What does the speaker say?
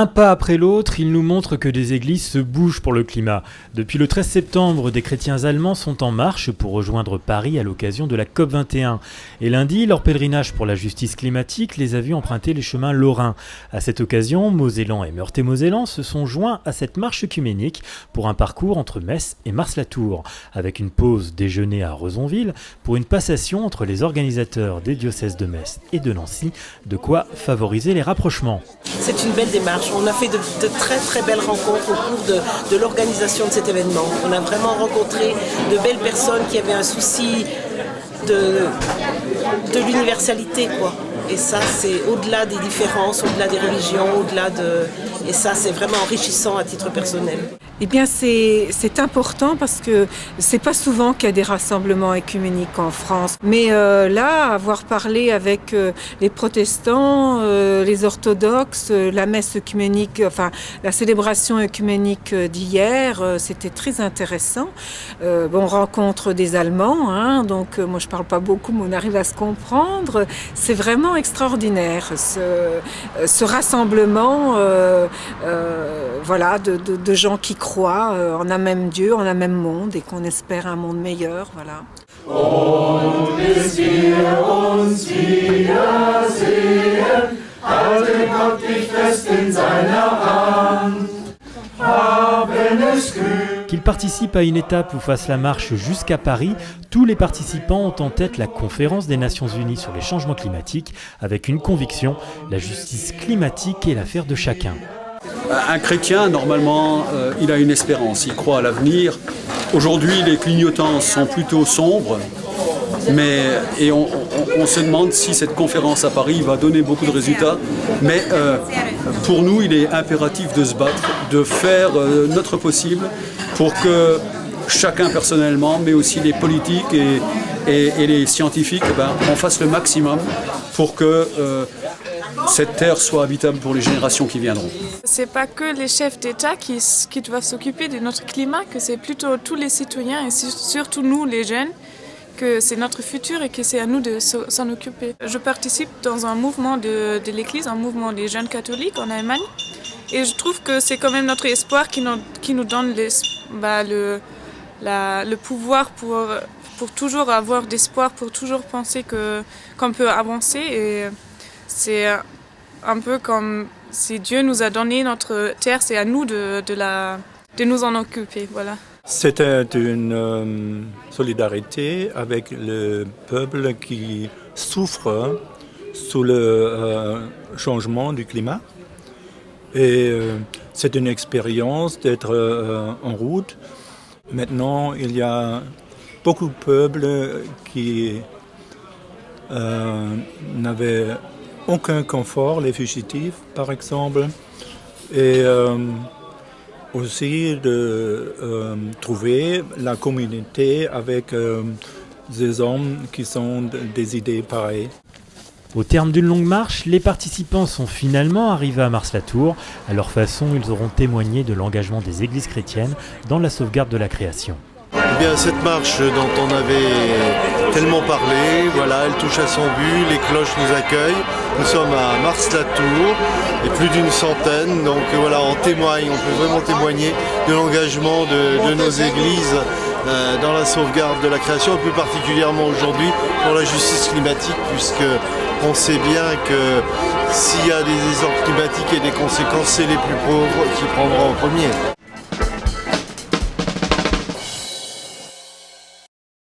Un pas après l'autre, il nous montre que des églises se bougent pour le climat. Depuis le 13 septembre, des chrétiens allemands sont en marche pour rejoindre Paris à l'occasion de la COP21. Et lundi, leur pèlerinage pour la justice climatique les a vus emprunter les chemins lorrains. À cette occasion, Mosellan et Meurthe-et-Mosellan se sont joints à cette marche œcuménique pour un parcours entre Metz et Mars-la-Tour, avec une pause déjeuner à Rezonville pour une passation entre les organisateurs des diocèses de Metz et de Nancy, de quoi favoriser les rapprochements. C'est une belle démarche. On a fait de très très belles rencontres au cours de l'organisation de cet événement. On a vraiment rencontré de belles personnes qui avaient un souci de l'universalité, quoi. Et ça, c'est au-delà des différences, au-delà des religions, et ça, c'est vraiment enrichissant à titre personnel. Eh bien, c'est important parce que c'est pas souvent qu'il y a des rassemblements œcuméniques en France. Mais là, avoir parlé avec les protestants, les orthodoxes, la messe œcuménique, enfin la célébration œcuménique d'hier, c'était très intéressant. On rencontre des Allemands, hein, donc moi je parle pas beaucoup, mais on arrive à se comprendre. C'est vraiment extraordinaire ce rassemblement, voilà, de gens qui croient en un même Dieu, en un même monde et qu'on espère un monde meilleur, voilà. Und bis wir uns wiedersehen, halte Gott dich fest in seiner Hand. Qu'ils participent à une étape ou fassent la marche jusqu'à Paris, tous les participants ont en tête la conférence des Nations Unies sur les changements climatiques avec une conviction, la justice climatique est l'affaire de chacun. Un chrétien, normalement, il a une espérance, il croit à l'avenir. Aujourd'hui, les clignotants sont plutôt sombres, et on se demande si cette conférence à Paris va donner beaucoup de résultats. Mais pour nous, il est impératif de se battre, de faire notre possible pour que chacun personnellement, mais aussi les politiques et les scientifiques, on fasse le maximum pour que cette terre soit habitable pour les générations qui viendront. C'est pas que les chefs d'État qui doivent s'occuper de notre climat, que c'est plutôt tous les citoyens et surtout nous les jeunes, que c'est notre futur et que c'est à nous de s'en occuper. Je participe dans un mouvement de l'Église, un mouvement des jeunes catholiques en Allemagne, et je trouve que c'est quand même notre espoir qui nous donne le pouvoir pour toujours avoir d'espoir, pour toujours penser qu'on peut avancer. Et c'est un peu comme si Dieu nous a donné notre terre, c'est à nous de nous en occuper. Voilà. C'était une solidarité avec le peuple qui souffre sous le changement du climat. Et c'est une expérience d'être en route. Maintenant, il y a beaucoup de peuples qui n'avaient aucun confort, les fugitifs par exemple, et aussi de trouver la communauté avec des hommes qui ont des idées pareilles. Au terme d'une longue marche, les participants sont finalement arrivés à Mars-la-Tour. À leur façon, ils auront témoigné de l'engagement des églises chrétiennes dans la sauvegarde de la création. Eh bien, cette marche dont on avait tellement parlé, voilà, elle touche à son but, les cloches nous accueillent. Nous sommes à Mars-la-Tour et plus d'une centaine, donc voilà, on témoigne, on peut vraiment témoigner de l'engagement de nos églises dans la sauvegarde de la création, et plus particulièrement aujourd'hui pour la justice climatique, puisque on sait bien que s'il y a des désordres climatiques et des conséquences, c'est les plus pauvres qui prendront en premier.